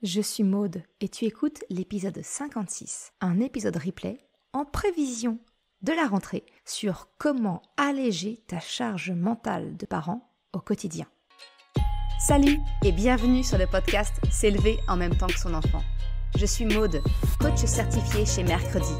Je suis Maude et tu écoutes l'épisode 56, un épisode replay en prévision de la rentrée sur comment alléger ta charge mentale de parent au quotidien. Salut et bienvenue sur le podcast S'élever en même temps que son enfant. Je suis Maude, coach certifiée chez Mercredi,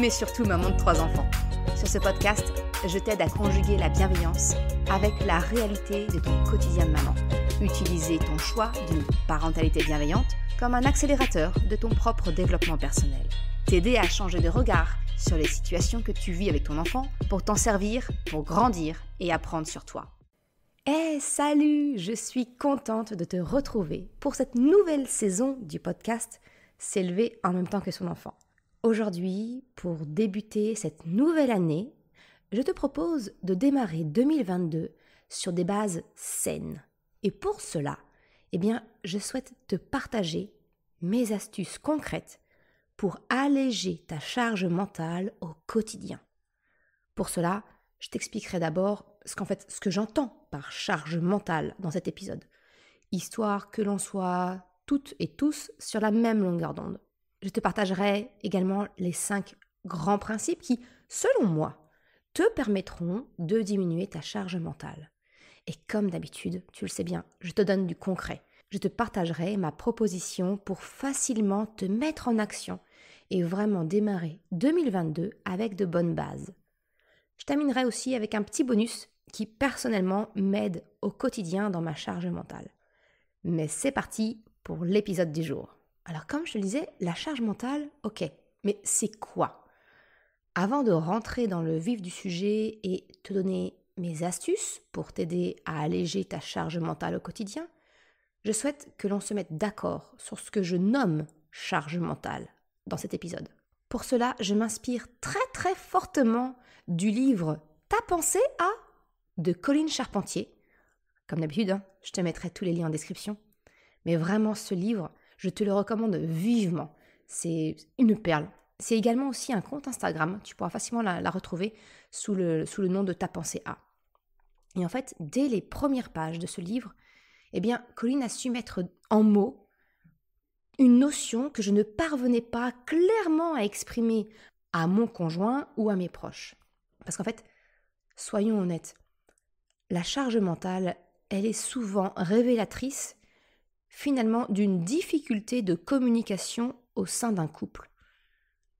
mais surtout maman de 3 enfants. Sur ce podcast, je t'aide à conjuguer la bienveillance avec la réalité de ton quotidien de maman. Utiliser ton choix d'une parentalité bienveillante comme un accélérateur de ton propre développement personnel. T'aider à changer de regard sur les situations que tu vis avec ton enfant pour t'en servir, pour grandir et apprendre sur toi. Salut, je suis contente de te retrouver pour cette nouvelle saison du podcast S'élever en même temps que son enfant. Aujourd'hui, pour débuter cette nouvelle année, je te propose de démarrer 2022 sur des bases saines. Et pour cela, je souhaite te partager mes astuces concrètes pour alléger ta charge mentale au quotidien. Pour cela, je t'expliquerai d'abord ce que j'entends par charge mentale dans cet épisode, histoire que l'on soit toutes et tous sur la même longueur d'onde. Je te partagerai également les 5 grands principes qui, selon moi, te permettront de diminuer ta charge mentale. Et comme d'habitude, tu le sais bien, je te donne du concret. Je te partagerai ma proposition pour facilement te mettre en action et vraiment démarrer 2022 avec de bonnes bases. Je terminerai aussi avec un petit bonus qui personnellement m'aide au quotidien dans ma charge mentale. Mais c'est parti pour l'épisode du jour. Alors comme je te le disais, la charge mentale, ok, mais c'est quoi ? Avant de rentrer dans le vif du sujet et te donner mes astuces pour t'aider à alléger ta charge mentale au quotidien, je souhaite que l'on se mette d'accord sur ce que je nomme charge mentale dans cet épisode. Pour cela, je m'inspire très fortement du livre « Ta pensée à » de Colline Charpentier. Comme d'habitude, je te mettrai tous les liens en description. Mais vraiment, ce livre, je te le recommande vivement. C'est une perle. C'est également aussi un compte Instagram. Tu pourras facilement la retrouver sous le nom de Ta pensée à. Et en fait, dès les premières pages de ce livre, Colline a su mettre en mots une notion que je ne parvenais pas clairement à exprimer à mon conjoint ou à mes proches. Parce qu'en fait, soyons honnêtes, la charge mentale, elle est souvent révélatrice finalement d'une difficulté de communication au sein d'un couple.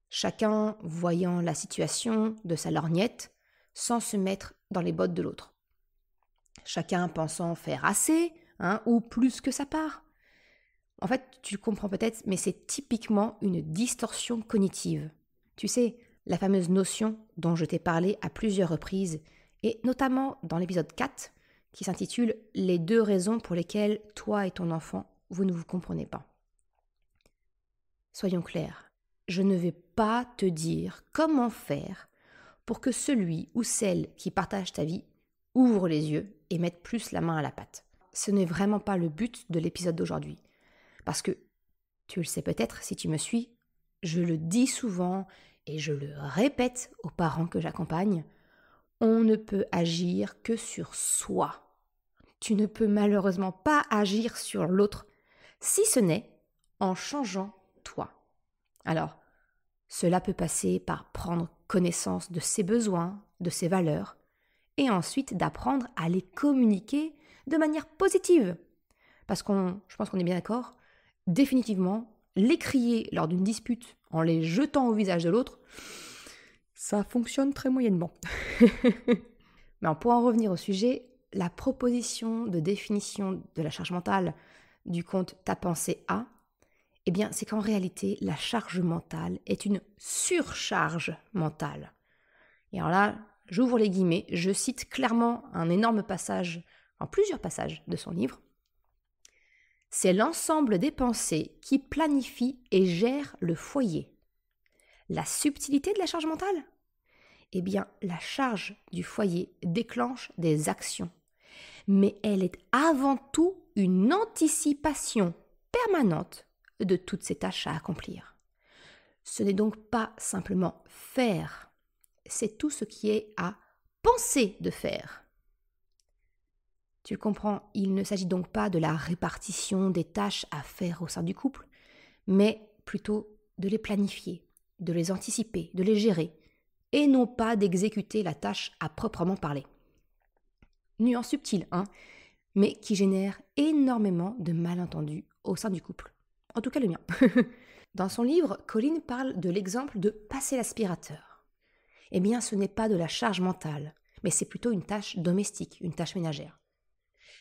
Chacun voyant la situation de sa lorgnette sans se mettre dans les bottes de l'autre. Chacun pensant faire assez, ou plus que sa part. En fait, tu le comprends peut-être, mais c'est typiquement une distorsion cognitive. Tu sais, la fameuse notion dont je t'ai parlé à plusieurs reprises, et notamment dans l'épisode 4, qui s'intitule « Les 2 raisons pour lesquelles toi et ton enfant, vous ne vous comprenez pas ». Soyons clairs, je ne vais pas te dire comment faire pour que celui ou celle qui partage ta vie ouvre les yeux et mette plus la main à la pâte. Ce n'est vraiment pas le but de l'épisode d'aujourd'hui. Parce que, tu le sais peut-être si tu me suis, je le dis souvent et je le répète aux parents que j'accompagne, on ne peut agir que sur soi. Tu ne peux malheureusement pas agir sur l'autre, si ce n'est en changeant toi. Alors, cela peut passer par prendre connaissance de ses besoins, de ses valeurs, et ensuite d'apprendre à les communiquer de manière positive. Parce je pense qu'on est bien d'accord, définitivement, les crier lors d'une dispute en les jetant au visage de l'autre, ça fonctionne très moyennement. Mais pour en revenir au sujet, la proposition de définition de la charge mentale du compte Ta pensée à, c'est qu'en réalité, la charge mentale est une surcharge mentale. Et alors là, j'ouvre les guillemets, je cite clairement un énorme passage, plusieurs passages de son livre. C'est l'ensemble des pensées qui planifient et gèrent le foyer. La subtilité de la charge mentale ? La charge du foyer déclenche des actions. Mais elle est avant tout une anticipation permanente de toutes ces tâches à accomplir. Ce n'est donc pas simplement faire, c'est tout ce qui est à penser de faire. Tu le comprends, il ne s'agit donc pas de la répartition des tâches à faire au sein du couple, mais plutôt de les planifier, de les anticiper, de les gérer, et non pas d'exécuter la tâche à proprement parler. Nuance subtile, hein, mais qui génère énormément de malentendus au sein du couple. En tout cas le mien. Dans son livre, Colline parle de l'exemple de passer l'aspirateur. Eh bien, ce n'est pas de la charge mentale, mais c'est plutôt une tâche domestique, une tâche ménagère.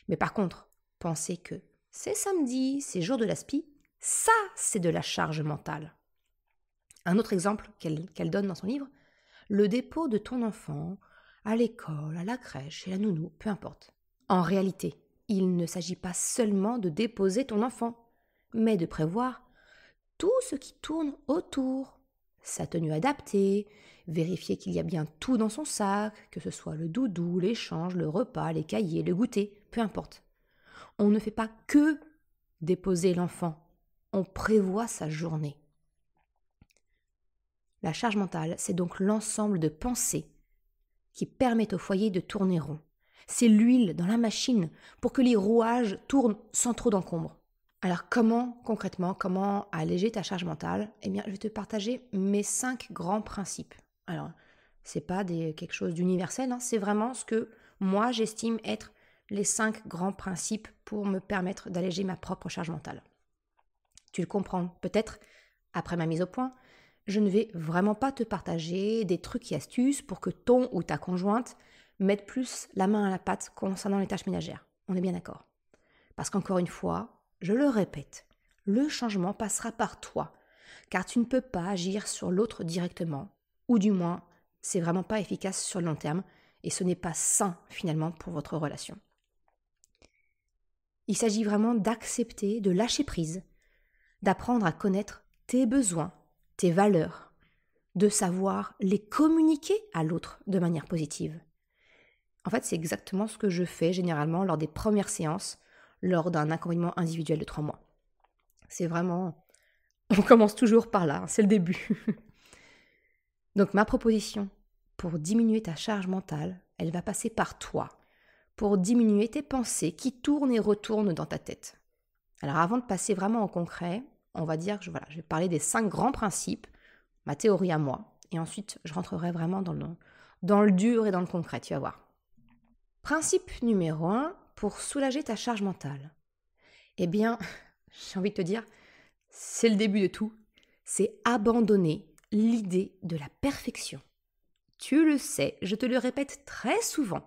Mais par contre, penser que c'est samedi, c'est jour de l'aspi, ça, c'est de la charge mentale. Un autre exemple qu'elle donne dans son livre, le dépôt de ton enfant à l'école, à la crèche, chez la nounou, peu importe. En réalité, il ne s'agit pas seulement de déposer ton enfant, mais de prévoir tout ce qui tourne autour. Sa tenue adaptée, vérifier qu'il y a bien tout dans son sac, que ce soit le doudou, l'échange, le repas, les cahiers, le goûter, peu importe. On ne fait pas que déposer l'enfant, on prévoit sa journée. La charge mentale, c'est donc l'ensemble de pensées qui permettent au foyer de tourner rond. C'est l'huile dans la machine pour que les rouages tournent sans trop d'encombre. Alors concrètement, comment alléger ta charge mentale ? Eh bien, je vais te partager mes 5 grands principes. Alors, c'est pas quelque chose d'universel, hein, c'est vraiment ce que moi j'estime être les 5 grands principes pour me permettre d'alléger ma propre charge mentale. Tu le comprends peut-être, après ma mise au point, je ne vais vraiment pas te partager des trucs et astuces pour que ton ou ta conjointe mette plus la main à la pâte concernant les tâches ménagères. On est bien d'accord. Parce qu'encore une fois, je le répète, le changement passera par toi, car tu ne peux pas agir sur l'autre directement, ou du moins, c'est vraiment pas efficace sur le long terme, et ce n'est pas sain finalement pour votre relation. Il s'agit vraiment d'accepter, de lâcher prise, d'apprendre à connaître tes besoins, tes valeurs, de savoir les communiquer à l'autre de manière positive. En fait, c'est exactement ce que je fais généralement lors des premières séances, lors d'un accompagnement individuel de 3 mois. C'est vraiment... On commence toujours par là, c'est le début. Donc ma proposition pour diminuer ta charge mentale, elle va passer par toi, pour diminuer tes pensées qui tournent et retournent dans ta tête. Alors avant de passer vraiment au concret, on va dire que je vais parler des 5 grands principes, ma théorie à moi, et ensuite je rentrerai vraiment dans le dur et dans le concret, tu vas voir. Principe numéro 1, pour soulager ta charge mentale. Eh bien, j'ai envie de te dire, c'est le début de tout, c'est abandonner l'idée de la perfection. Tu le sais, je te le répète très souvent,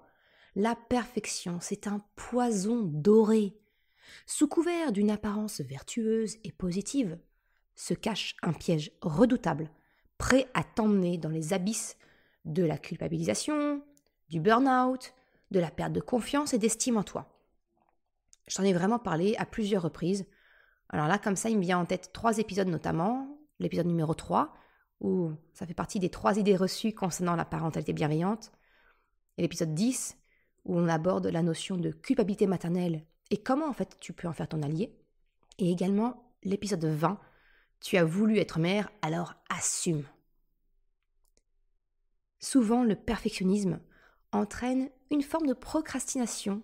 la perfection, c'est un poison doré. Sous couvert d'une apparence vertueuse et positive, se cache un piège redoutable, prêt à t'emmener dans les abysses de la culpabilisation, du burn-out, de la perte de confiance et d'estime en toi. Je t'en ai vraiment parlé à plusieurs reprises. Alors là, comme ça, il me vient en tête 3 épisodes notamment. L'épisode numéro 3, où ça fait partie des 3 idées reçues concernant la parentalité bienveillante. Et l'épisode 10, où on aborde la notion de culpabilité maternelle et comment en fait tu peux en faire ton allié. Et également l'épisode 20, tu as voulu être mère, alors assume. Souvent, le perfectionnisme entraîne une forme de procrastination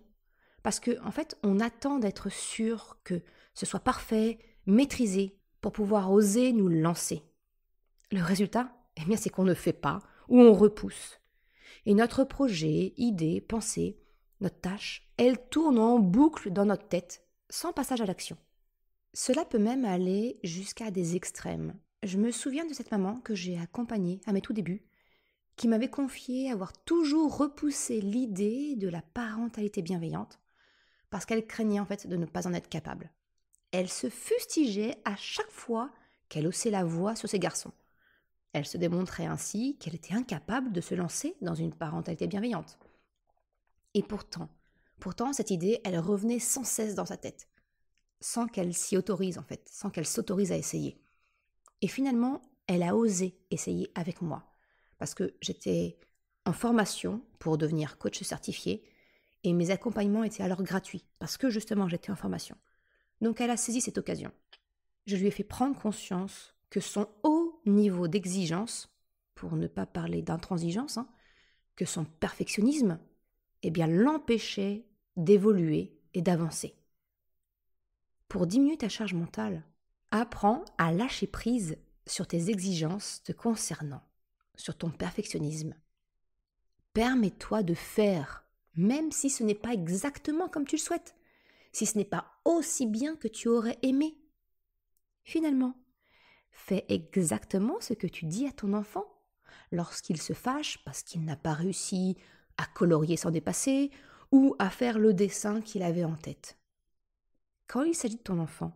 parce que, en fait, on attend d'être sûr que ce soit parfait, maîtrisé, pour pouvoir oser nous lancer. Le résultat, eh bien, c'est qu'on ne fait pas ou on repousse. Et notre projet, idée, pensée, notre tâche, elle tourne en boucle dans notre tête, sans passage à l'action. Cela peut même aller jusqu'à des extrêmes. Je me souviens de cette maman que j'ai accompagnée à mes tout débuts, qui m'avait confié avoir toujours repoussé l'idée de la parentalité bienveillante, parce qu'elle craignait en fait de ne pas en être capable. Elle se fustigeait à chaque fois qu'elle haussait la voix sur ses garçons. Elle se démontrait ainsi qu'elle était incapable de se lancer dans une parentalité bienveillante. Et pourtant, cette idée, elle revenait sans cesse dans sa tête, sans qu'elle s'y autorise en fait, sans qu'elle s'autorise à essayer. Et finalement, elle a osé essayer avec moi, parce que j'étais en formation pour devenir coach certifié, et mes accompagnements étaient alors gratuits, parce que justement j'étais en formation. Donc elle a saisi cette occasion. Je lui ai fait prendre conscience que son haut niveau d'exigence, pour ne pas parler d'intransigeance, que son perfectionnisme, eh bien l'empêchait d'évoluer et d'avancer. Pour diminuer ta charge mentale, apprends à lâcher prise sur tes exigences te concernant, sur ton perfectionnisme. Permets-toi de faire, même si ce n'est pas exactement comme tu le souhaites, si ce n'est pas aussi bien que tu aurais aimé. Finalement, fais exactement ce que tu dis à ton enfant lorsqu'il se fâche parce qu'il n'a pas réussi à colorier sans dépasser ou à faire le dessin qu'il avait en tête. Quand il s'agit de ton enfant,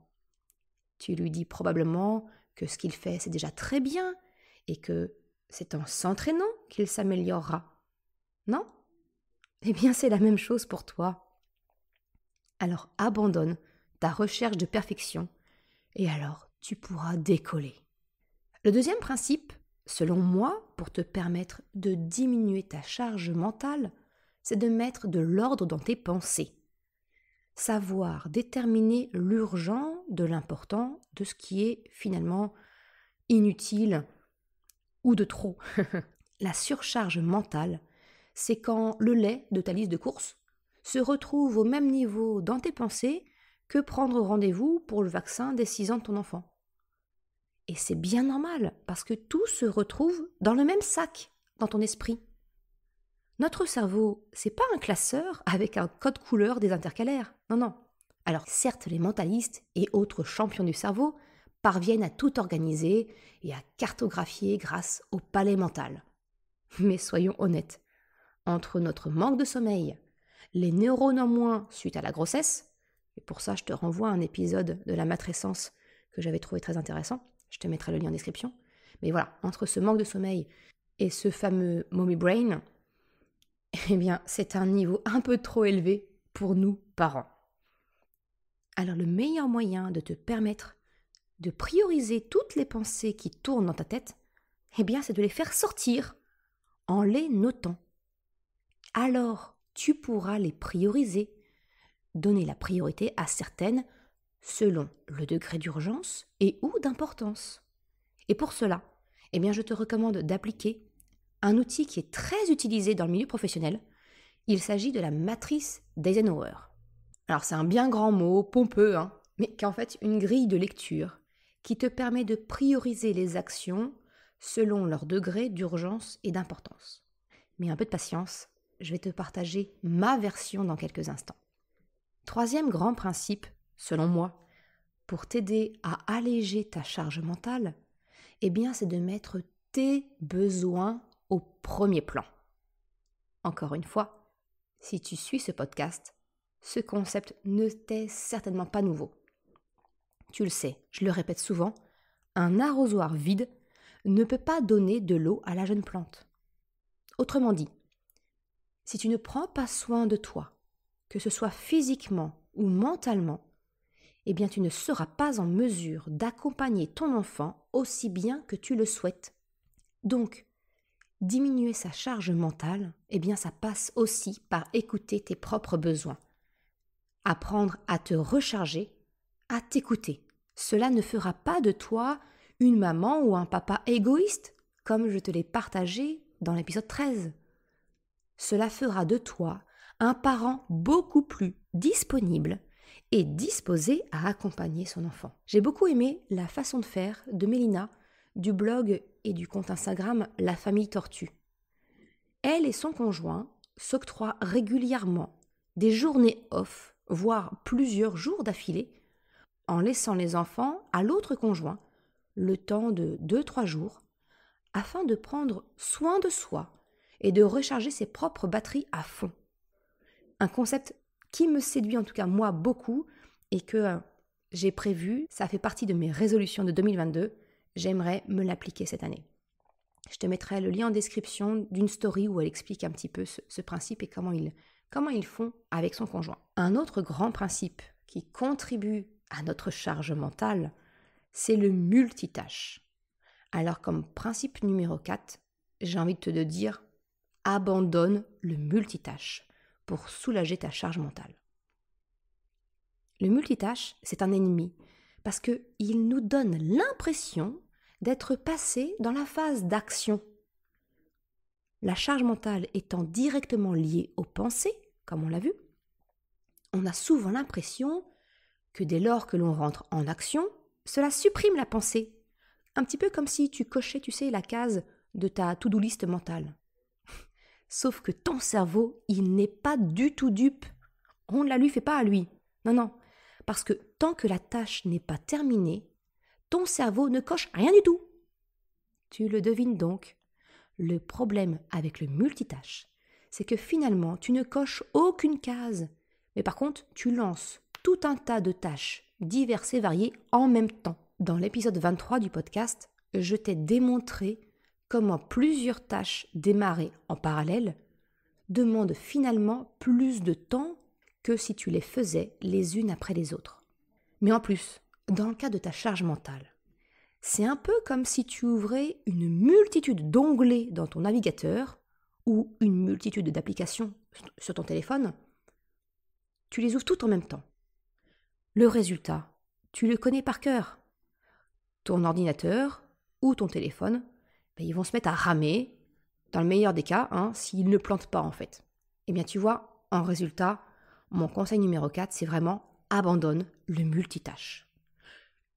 tu lui dis probablement que ce qu'il fait c'est déjà très bien et que c'est en s'entraînant qu'il s'améliorera. Non ? Eh bien c'est la même chose pour toi. Alors abandonne ta recherche de perfection et alors tu pourras décoller. Le deuxième principe, selon moi, pour te permettre de diminuer ta charge mentale, c'est de mettre de l'ordre dans tes pensées. Savoir déterminer l'urgent de l'important, de ce qui est finalement inutile ou de trop. La surcharge mentale, c'est quand le lait de ta liste de courses se retrouve au même niveau dans tes pensées que prendre rendez-vous pour le vaccin des 6 ans de ton enfant. Et c'est bien normal, parce que tout se retrouve dans le même sac, dans ton esprit. Notre cerveau, c'est pas un classeur avec un code couleur des intercalaires. Non. Alors certes, les mentalistes et autres champions du cerveau parviennent à tout organiser et à cartographier grâce au palais mental. Mais soyons honnêtes, entre notre manque de sommeil, les neurones en moins suite à la grossesse, et pour ça je te renvoie à un épisode de la matrescence que j'avais trouvé très intéressant, je te mettrai le lien en description, mais voilà, entre ce manque de sommeil et ce fameux mommy brain, eh bien c'est un niveau un peu trop élevé pour nous parents. Alors le meilleur moyen de te permettre de prioriser toutes les pensées qui tournent dans ta tête, eh bien c'est de les faire sortir en les notant. Alors tu pourras les prioriser, donner la priorité à certaines selon le degré d'urgence et ou d'importance. Et pour cela, eh bien je te recommande d'appliquer un outil qui est très utilisé dans le milieu professionnel. Il s'agit de la matrice d'Eisenhower. Alors c'est un bien grand mot, pompeux, mais qui est en fait une grille de lecture qui te permet de prioriser les actions selon leur degré d'urgence et d'importance. Mais un peu de patience, je vais te partager ma version dans quelques instants. Troisième grand principe, selon moi, pour t'aider à alléger ta charge mentale, eh bien c'est de mettre tes besoins au premier plan. Encore une fois, si tu suis ce podcast, ce concept ne t'est certainement pas nouveau. Tu le sais, je le répète souvent, un arrosoir vide ne peut pas donner de l'eau à la jeune plante. Autrement dit, si tu ne prends pas soin de toi, que ce soit physiquement ou mentalement, eh bien tu ne seras pas en mesure d'accompagner ton enfant aussi bien que tu le souhaites. Donc, diminuer sa charge mentale, eh bien ça passe aussi par écouter tes propres besoins. Apprendre à te recharger, à t'écouter. Cela ne fera pas de toi une maman ou un papa égoïste, comme je te l'ai partagé dans l'épisode 13. Cela fera de toi un parent beaucoup plus disponible et disposé à accompagner son enfant. J'ai beaucoup aimé la façon de faire de Mélina, du blog et du compte Instagram La Famille Tortue. Elle et son conjoint s'octroient régulièrement des journées off, voire plusieurs jours d'affilée, en laissant les enfants à l'autre conjoint le temps de 2-3 jours, afin de prendre soin de soi et de recharger ses propres batteries à fond. Un concept qui me séduit en tout cas moi beaucoup et que j'ai prévu, ça fait partie de mes résolutions de 2022, j'aimerais me l'appliquer cette année. Je te mettrai le lien en description d'une story où elle explique un petit peu ce principe et comment ils font avec son conjoint. Un autre grand principe qui contribue à notre charge mentale, c'est le multitâche. Alors comme principe numéro 4, j'ai envie de te dire, abandonne le multitâche pour soulager ta charge mentale. Le multitâche, c'est un ennemi parce qu'il nous donne l'impression d'être passé dans la phase d'action. La charge mentale étant directement liée aux pensées, comme on l'a vu, on a souvent l'impression que dès lors que l'on rentre en action, cela supprime la pensée. Un petit peu comme si tu cochais, tu sais, la case de ta to-do list mentale. Sauf que ton cerveau, il n'est pas du tout dupe. On ne la lui fait pas à lui. Non, non. Parce que tant que la tâche n'est pas terminée, ton cerveau ne coche rien du tout. Tu le devines donc. Le problème avec le multitâche, c'est que finalement, tu ne coches aucune case. Mais par contre, tu lances tout un tas de tâches diverses et variées en même temps. Dans l'épisode 23 du podcast, je t'ai démontré comment plusieurs tâches démarrées en parallèle demandent finalement plus de temps que si tu les faisais les unes après les autres. Mais en plus, dans le cas de ta charge mentale, c'est un peu comme si tu ouvrais une multitude d'onglets dans ton navigateur ou une multitude d'applications sur ton téléphone. Tu les ouvres toutes en même temps. Le résultat, tu le connais par cœur. Ton ordinateur ou ton téléphone, ils vont se mettre à ramer, dans le meilleur des cas, s'ils ne plantent pas en fait. Eh bien tu vois, en résultat, mon conseil numéro 4, c'est vraiment abandonne le multitâche.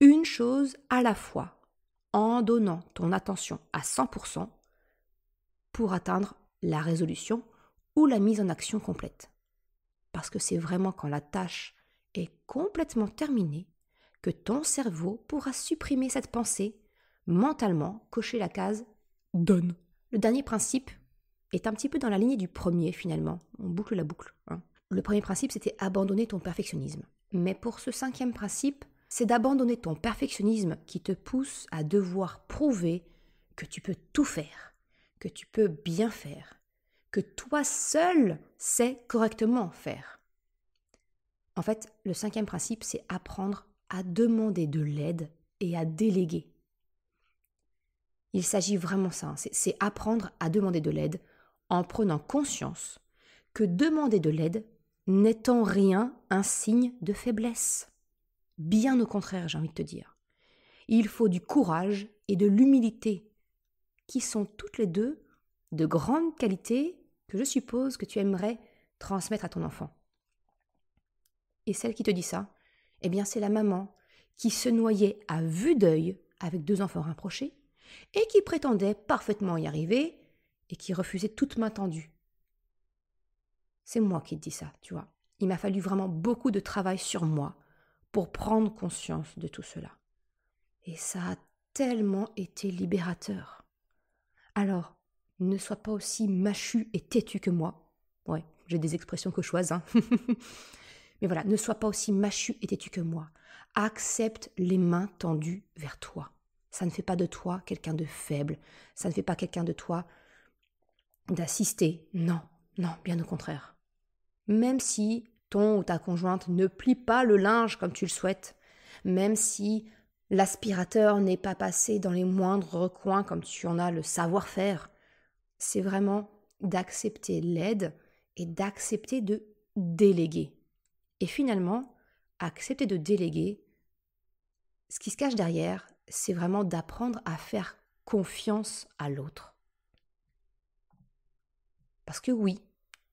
Une chose à la fois, en donnant ton attention à 100% pour atteindre la résolution ou la mise en action complète. Parce que c'est vraiment quand la tâche est complètement terminée que ton cerveau pourra supprimer cette pensée, mentalement cocher la case « donne ». Le dernier principe est un petit peu dans la lignée du premier finalement. On boucle la boucle. Le premier principe, c'était abandonner ton perfectionnisme. Mais pour ce 5e principe, c'est d'abandonner ton perfectionnisme qui te pousse à devoir prouver que tu peux tout faire, que tu peux bien faire, que toi seul sais correctement faire. En fait, le 5e principe, c'est apprendre à demander de l'aide et à déléguer. Il s'agit vraiment de ça, c'est apprendre à demander de l'aide en prenant conscience que demander de l'aide n'est en rien un signe de faiblesse. Bien au contraire, j'ai envie de te dire. Il faut du courage et de l'humilité, qui sont toutes les deux de grandes qualités que je suppose que tu aimerais transmettre à ton enfant. Et celle qui te dit ça, eh bien c'est la maman qui se noyait à vue d'œil avec 2 enfants rapprochés et qui prétendait parfaitement y arriver et qui refusait toute main tendue. C'est moi qui te dis ça, tu vois. Il m'a fallu vraiment beaucoup de travail sur moi pour prendre conscience de tout cela. Et ça a tellement été libérateur. Alors, ne sois pas aussi mâchu et têtu que moi. Ouais, j'ai des expressions cauchoises, Mais voilà, ne sois pas aussi mâchu et têtu que moi. Accepte les mains tendues vers toi. Ça ne fait pas de toi quelqu'un de faible. Ça ne fait pas quelqu'un de toi d'assister. Non, non, bien au contraire. Même si ton ou ta conjointe ne plie pas le linge comme tu le souhaites, même si l'aspirateur n'est pas passé dans les moindres recoins comme tu en as le savoir-faire, c'est vraiment d'accepter l'aide et d'accepter de déléguer. Et finalement, accepter de déléguer, ce qui se cache derrière, c'est vraiment d'apprendre à faire confiance à l'autre. Parce que oui,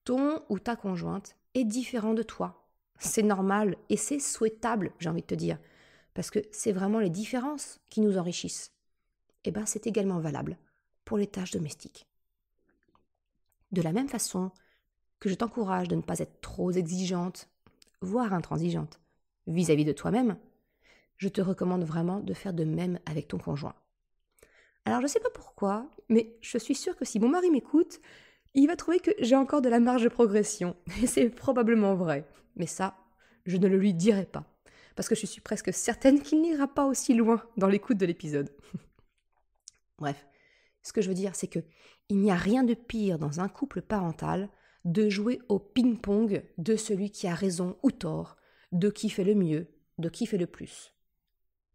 ton ou ta conjointe est différent de toi. C'est normal et c'est souhaitable, j'ai envie de te dire, parce que c'est vraiment les différences qui nous enrichissent. Et bien, c'est également valable pour les tâches domestiques. De la même façon que je t'encourage de ne pas être trop exigeante, voire intransigeante, vis-à-vis de toi-même, je te recommande vraiment de faire de même avec ton conjoint. Alors, je ne sais pas pourquoi, mais je suis sûre que si mon mari m'écoute, il va trouver que j'ai encore de la marge de progression. Et c'est probablement vrai. Mais ça, je ne le lui dirai pas. Parce que je suis presque certaine qu'il n'ira pas aussi loin dans l'écoute de l'épisode. Bref, ce que je veux dire, c'est que il n'y a rien de pire dans un couple parental de jouer au ping-pong de celui qui a raison ou tort, de qui fait le mieux, de qui fait le plus.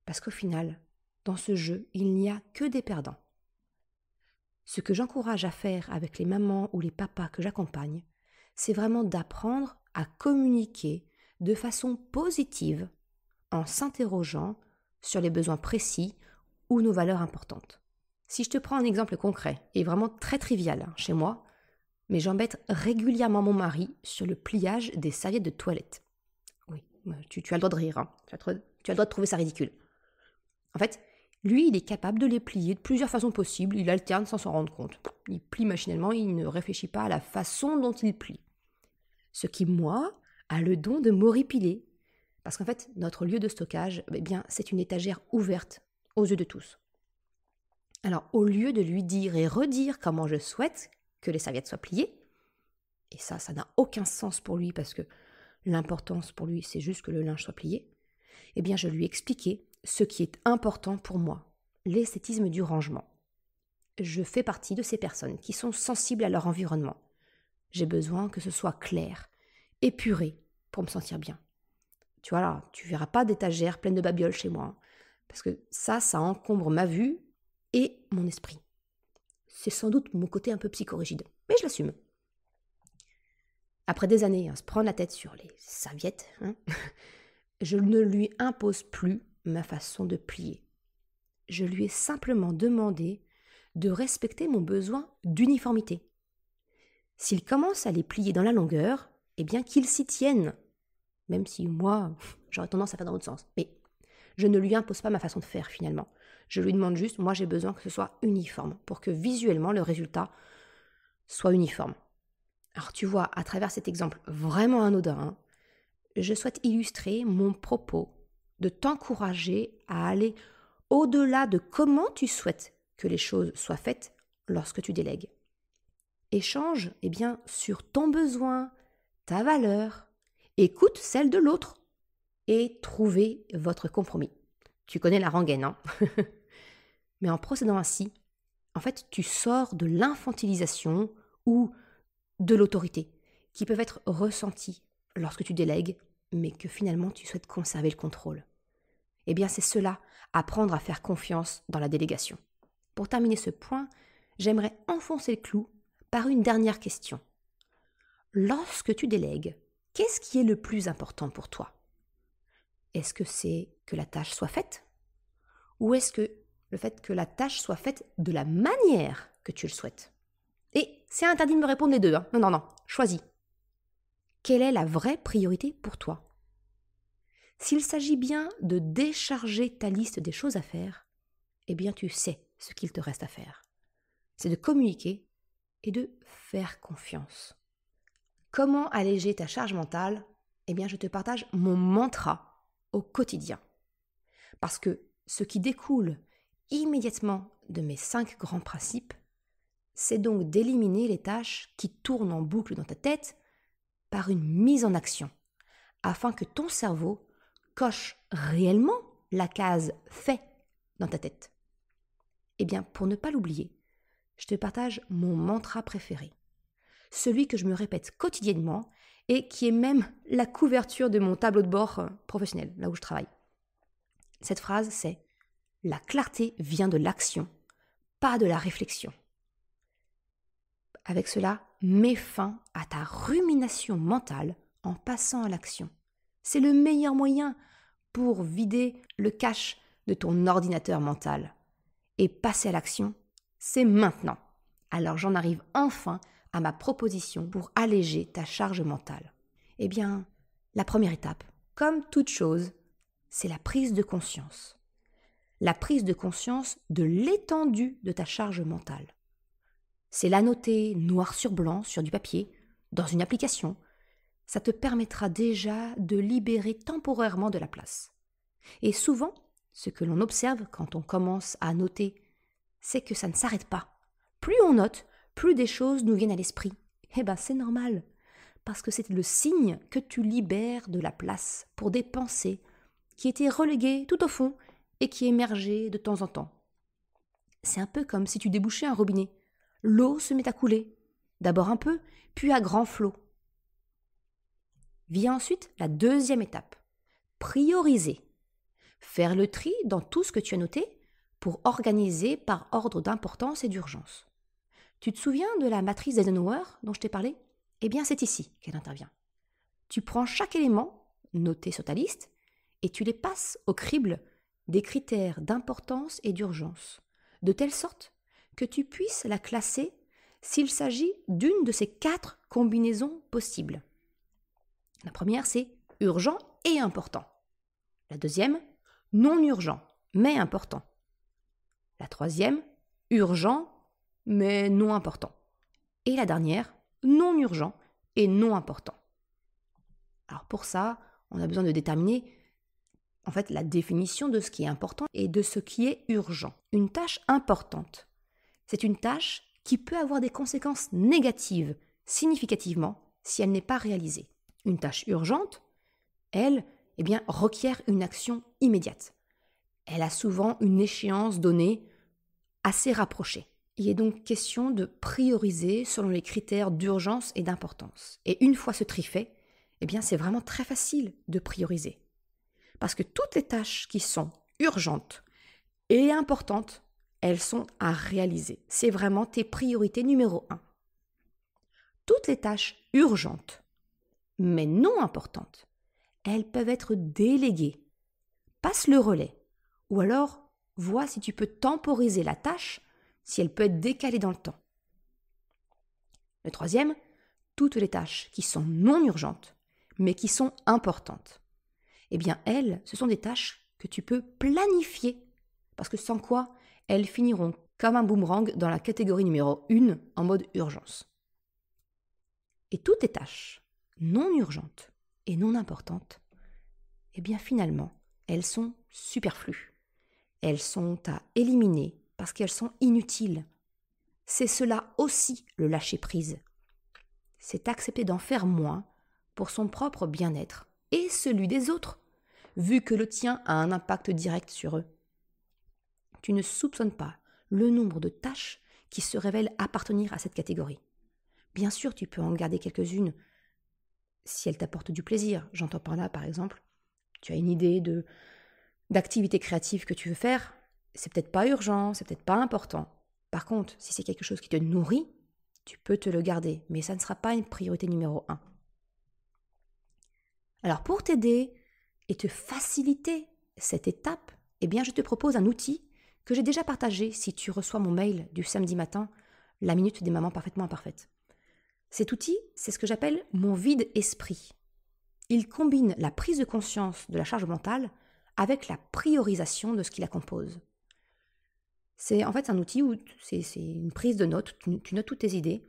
Parce qu'au final, dans ce jeu, il n'y a que des perdants. Ce que j'encourage à faire avec les mamans ou les papas que j'accompagne, c'est vraiment d'apprendre à communiquer de façon positive en s'interrogeant sur les besoins précis ou nos valeurs importantes. Si je te prends un exemple concret, et vraiment très trivial chez moi, mais j'embête régulièrement mon mari sur le pliage des serviettes de toilette. Tu as le droit de rire, hein. Tu as le droit de trouver ça ridicule. En fait, lui, il est capable de les plier de plusieurs façons possibles, il alterne sans s'en rendre compte. Il plie machinalement, il ne réfléchit pas à la façon dont il plie. Ce qui, moi, a le don de m'horripiler. Parce qu'en fait, notre lieu de stockage, c'est une étagère ouverte aux yeux de tous. Alors, au lieu de lui dire et redire comment je souhaite que les serviettes soient pliées, et ça n'a aucun sens pour lui parce que l'importance pour lui, c'est juste que le linge soit plié, je lui expliquais ce qui est important pour moi, l'esthétisme du rangement. Je fais partie de ces personnes qui sont sensibles à leur environnement. J'ai besoin que ce soit clair, épuré, pour me sentir bien. Tu vois là, tu verras pas d'étagère pleine de babioles chez moi, hein, parce que ça encombre ma vue et mon esprit. C'est sans doute mon côté un peu psychorigide, mais je l'assume. Après des années à se prendre la tête sur les serviettes, je ne lui impose plus ma façon de plier. Je lui ai simplement demandé de respecter mon besoin d'uniformité. S'il commence à les plier dans la longueur, qu'il s'y tienne. Même si moi, j'aurais tendance à faire dans l'autre sens. Mais je ne lui impose pas ma façon de faire finalement. Je lui demande juste, moi j'ai besoin que ce soit uniforme pour que visuellement le résultat soit uniforme. Alors tu vois, à travers cet exemple vraiment anodin, je souhaite illustrer mon propos de t'encourager à aller au-delà de comment tu souhaites que les choses soient faites lorsque tu délègues. Échange sur ton besoin, ta valeur, écoute celle de l'autre et trouvez votre compromis. Tu connais la rengaine, hein? Mais en procédant ainsi, en fait, tu sors de l'infantilisation ou de l'autorité qui peuvent être ressenties lorsque tu délègues, mais que finalement tu souhaites conserver le contrôle. C'est cela, apprendre à faire confiance dans la délégation. Pour terminer ce point, j'aimerais enfoncer le clou par une dernière question. Lorsque tu délègues, qu'est-ce qui est le plus important pour toi? Est-ce que c'est que la tâche soit faite? Ou est-ce que le fait que la tâche soit faite de la manière que tu le souhaites? Et c'est interdit de me répondre les deux, hein. Non, choisis. Quelle est la vraie priorité pour toi? S'il s'agit bien de décharger ta liste des choses à faire, tu sais ce qu'il te reste à faire. C'est de communiquer et de faire confiance. Comment alléger ta charge mentale? Je te partage mon mantra au quotidien. Parce que ce qui découle immédiatement de mes 5 grands principes, c'est donc d'éliminer les tâches qui tournent en boucle dans ta tête par une mise en action, afin que ton cerveau coche réellement la case « fait » dans ta tête. Pour ne pas l'oublier, je te partage mon mantra préféré, celui que je me répète quotidiennement et qui est même la couverture de mon tableau de bord professionnel, là où je travaille. Cette phrase, c'est « La clarté vient de l'action, pas de la réflexion ». Avec cela, mets fin à ta rumination mentale en passant à l'action. C'est le meilleur moyen pour vider le cache de ton ordinateur mental. Et passer à l'action, c'est maintenant. Alors j'en arrive enfin à ma proposition pour alléger ta charge mentale. La première étape, comme toute chose, c'est la prise de conscience. La prise de conscience de l'étendue de ta charge mentale. C'est la noter noir sur blanc sur du papier, dans une application. Ça te permettra déjà de libérer temporairement de la place. Et souvent, ce que l'on observe quand on commence à noter, c'est que ça ne s'arrête pas. Plus on note, plus des choses nous viennent à l'esprit. C'est normal, parce que c'est le signe que tu libères de la place pour des pensées qui étaient reléguées tout au fond et qui émergeaient de temps en temps. C'est un peu comme si tu débouchais un robinet. L'eau se met à couler, d'abord un peu, puis à grand flot. Vient ensuite la deuxième étape, prioriser. Faire le tri dans tout ce que tu as noté pour organiser par ordre d'importance et d'urgence. Tu te souviens de la matrice d'Eisenhower dont je t'ai parlé? C'est ici qu'elle intervient. Tu prends chaque élément noté sur ta liste et tu les passes au crible des critères d'importance et d'urgence, de telle sorte que tu puisses la classer s'il s'agit d'une de ces 4 combinaisons possibles. La première, c'est urgent et important. La deuxième, non urgent, mais important. La troisième, urgent, mais non important. Et la dernière, non urgent et non important. Alors pour ça, on a besoin de déterminer en fait la définition de ce qui est important et de ce qui est urgent. Une tâche importante, c'est une tâche qui peut avoir des conséquences négatives significativement si elle n'est pas réalisée. Une tâche urgente, elle, requiert une action immédiate. Elle a souvent une échéance donnée assez rapprochée. Il est donc question de prioriser selon les critères d'urgence et d'importance. Et une fois ce tri fait, c'est vraiment très facile de prioriser. Parce que toutes les tâches qui sont urgentes et importantes, elles sont à réaliser. C'est vraiment tes priorités numéro 1. Toutes les tâches urgentes, mais non importantes, elles peuvent être déléguées. Passe le relais. Ou alors, vois si tu peux temporiser la tâche, si elle peut être décalée dans le temps. Le troisième, toutes les tâches qui sont non urgentes, mais qui sont importantes. Elles, ce sont des tâches que tu peux planifier, parce que sans quoi, elles finiront comme un boomerang dans la catégorie numéro 1 en mode urgence. Et toutes les tâches non urgentes et non importantes, finalement, elles sont superflues. Elles sont à éliminer parce qu'elles sont inutiles. C'est cela aussi le lâcher-prise. C'est accepter d'en faire moins pour son propre bien-être et celui des autres, vu que le tien a un impact direct sur eux. Tu ne soupçonnes pas le nombre de tâches qui se révèlent appartenir à cette catégorie. Bien sûr, tu peux en garder quelques-unes si elles t'apportent du plaisir. J'entends par là, par exemple, tu as une idée d'activité créative que tu veux faire, c'est peut-être pas urgent, c'est peut-être pas important. Par contre, si c'est quelque chose qui te nourrit, tu peux te le garder, mais ça ne sera pas une priorité numéro 1. Alors pour t'aider et te faciliter cette étape, je te propose un outil que j'ai déjà partagé si tu reçois mon mail du samedi matin, la minute des mamans parfaitement imparfaites. Cet outil, c'est ce que j'appelle mon vide esprit. Il combine la prise de conscience de la charge mentale avec la priorisation de ce qui la compose. C'est en fait un outil où c'est une prise de notes, tu notes toutes tes idées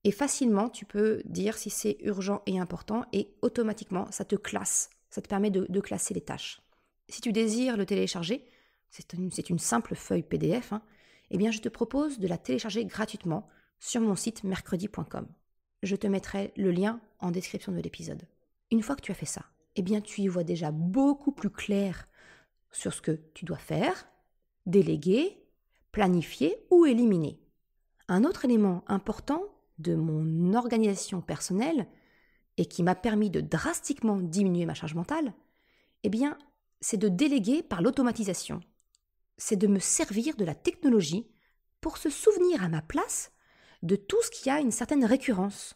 et facilement tu peux dire si c'est urgent et important et automatiquement ça te classe, ça te permet de classer les tâches. Si tu désires le télécharger, c'est une simple feuille PDF, je te propose de la télécharger gratuitement sur mon site mercredi.com. Je te mettrai le lien en description de l'épisode. Une fois que tu as fait ça, tu y vois déjà beaucoup plus clair sur ce que tu dois faire, déléguer, planifier ou éliminer. Un autre élément important de mon organisation personnelle et qui m'a permis de drastiquement diminuer ma charge mentale, c'est de déléguer par l'automatisation. C'est de me servir de la technologie pour se souvenir à ma place de tout ce qui a une certaine récurrence.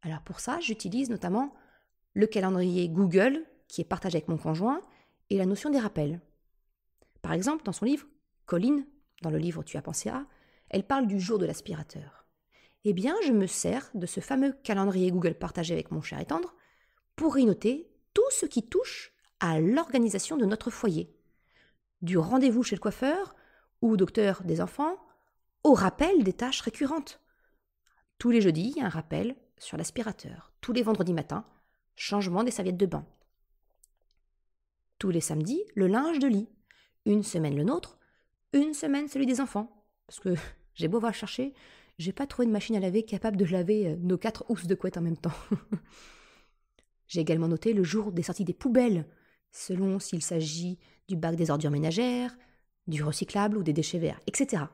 Alors pour ça, j'utilise notamment le calendrier Google qui est partagé avec mon conjoint et la notion des rappels. Par exemple, dans son livre, Colline, dans le livre Tu as pensé à, elle parle du jour de l'aspirateur. Je me sers de ce fameux calendrier Google partagé avec mon cher et tendre pour y noter tout ce qui touche à l'organisation de notre foyer. Du rendez-vous chez le coiffeur ou au docteur des enfants, au rappel des tâches récurrentes. Tous les jeudis, il y a un rappel sur l'aspirateur. Tous les vendredis matins, changement des serviettes de bain. Tous les samedis, le linge de lit. Une semaine le nôtre, une semaine celui des enfants. Parce que j'ai beau voir chercher, j'ai pas trouvé de machine à laver capable de laver nos 4 housses de couette en même temps. J'ai également noté le jour des sorties des poubelles, selon s'il s'agit du bac des ordures ménagères, du recyclable ou des déchets verts, etc.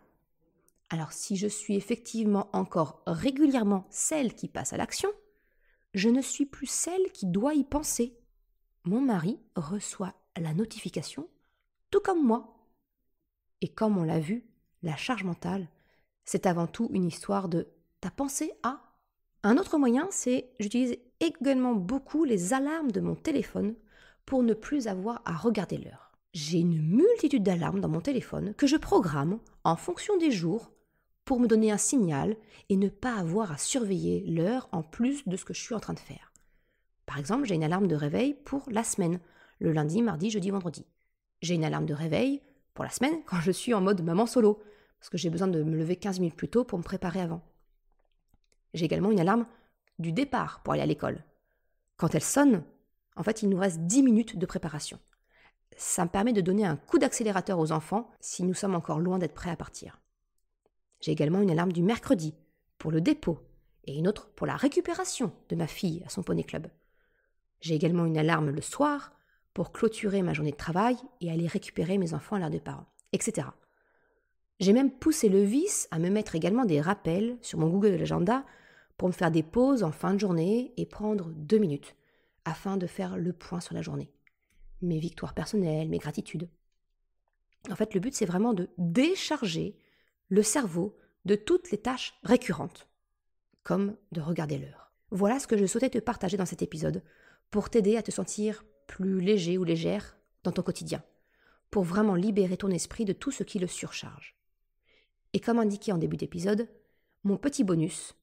Alors si je suis effectivement encore régulièrement celle qui passe à l'action, je ne suis plus celle qui doit y penser. Mon mari reçoit la notification, tout comme moi. Et comme on l'a vu, la charge mentale, c'est avant tout une histoire de « t'as pensé à ?» Un autre moyen, c'est j'utilise également beaucoup les alarmes de mon téléphone pour ne plus avoir à regarder l'heure. J'ai une multitude d'alarmes dans mon téléphone que je programme en fonction des jours pour me donner un signal et ne pas avoir à surveiller l'heure en plus de ce que je suis en train de faire. Par exemple, j'ai une alarme de réveil pour la semaine, le lundi, mardi, jeudi, vendredi. J'ai une alarme de réveil pour la semaine quand je suis en mode maman solo, parce que j'ai besoin de me lever 15 minutes plus tôt pour me préparer avant. J'ai également une alarme du départ pour aller à l'école. Quand elle sonne, en fait, il nous reste 10 minutes de préparation. Ça me permet de donner un coup d'accélérateur aux enfants si nous sommes encore loin d'être prêts à partir. J'ai également une alarme du mercredi pour le dépôt et une autre pour la récupération de ma fille à son poney club. J'ai également une alarme le soir pour clôturer ma journée de travail et aller récupérer mes enfants à l'heure des parents, etc. J'ai même poussé le vice à me mettre également des rappels sur mon Google Agenda pour me faire des pauses en fin de journée et prendre 2 minutes afin de faire le point sur la journée. Mes victoires personnelles, mes gratitudes. En fait, le but, c'est vraiment de décharger le cerveau de toutes les tâches récurrentes, comme de regarder l'heure. Voilà ce que je souhaitais te partager dans cet épisode pour t'aider à te sentir plus léger ou légère dans ton quotidien, pour vraiment libérer ton esprit de tout ce qui le surcharge. Et comme indiqué en début d'épisode, mon petit bonus,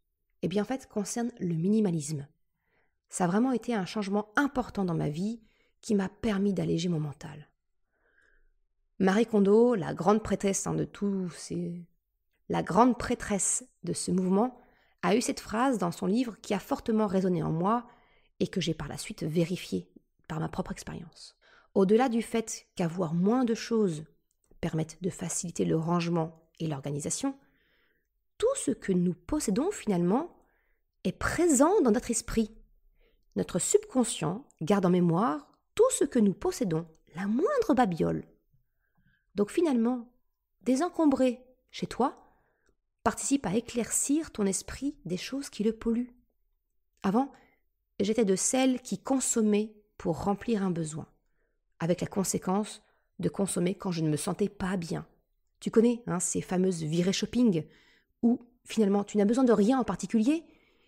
en fait, concerne le minimalisme. Ça a vraiment été un changement important dans ma vie qui m'a permis d'alléger mon mental. Marie Kondo, la grande prêtresse de ce mouvement, a eu cette phrase dans son livre qui a fortement résonné en moi et que j'ai par la suite vérifiée par ma propre expérience. Au-delà du fait qu'avoir moins de choses permette de faciliter le rangement et l'organisation, tout ce que nous possédons finalement est présent dans notre esprit. Notre subconscient garde en mémoire tout ce que nous possédons, la moindre babiole. Donc finalement, désencombrer chez toi participe à éclaircir ton esprit des choses qui le polluent. Avant, j'étais de celles qui consommaient pour remplir un besoin, avec la conséquence de consommer quand je ne me sentais pas bien. Tu connais ces fameuses virées shopping où finalement tu n'as besoin de rien en particulier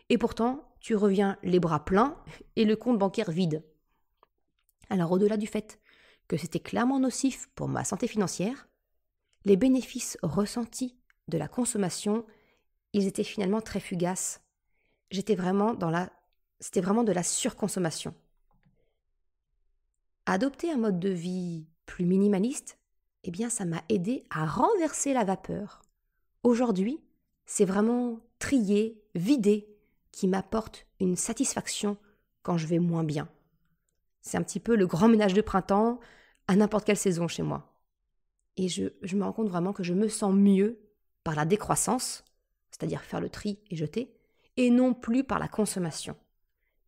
et pourtant tu reviens les bras pleins et le compte bancaire vide. Alors au-delà du fait que c'était clairement nocif pour ma santé financière, les bénéfices ressentis de la consommation, ils étaient finalement très fugaces. C'était vraiment de la surconsommation. Adopter un mode de vie plus minimaliste, ça m'a aidé à renverser la vapeur. Aujourd'hui, c'est vraiment trier, vider qui m'apporte une satisfaction quand je vais moins bien. C'est un petit peu le grand ménage de printemps à n'importe quelle saison chez moi. Et je me rends compte vraiment que je me sens mieux par la décroissance, c'est-à-dire faire le tri et jeter, et non plus par la consommation.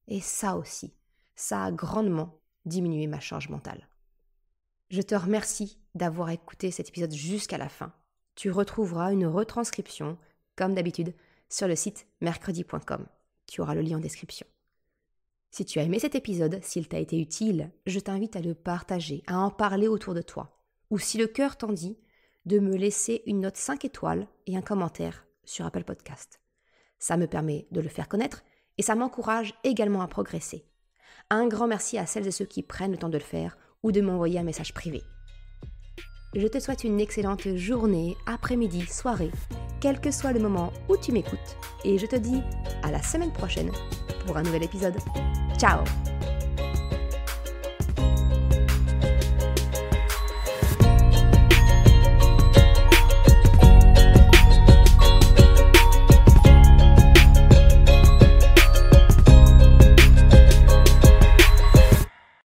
Et ça aussi, ça a grandement diminué ma charge mentale. Je te remercie d'avoir écouté cet épisode jusqu'à la fin. Tu retrouveras une retranscription, comme d'habitude, sur le site mercredi.com. Tu auras le lien en description. Si tu as aimé cet épisode, s'il t'a été utile, je t'invite à le partager, à en parler autour de toi. Ou si le cœur t'en dit, de me laisser une note 5 étoiles et un commentaire sur Apple Podcast. Ça me permet de le faire connaître et ça m'encourage également à progresser. Un grand merci à celles et ceux qui prennent le temps de le faire ou de m'envoyer un message privé. Je te souhaite une excellente journée, après-midi, soirée, quel que soit le moment où tu m'écoutes. Et je te dis à la semaine prochaine pour un nouvel épisode. Ciao!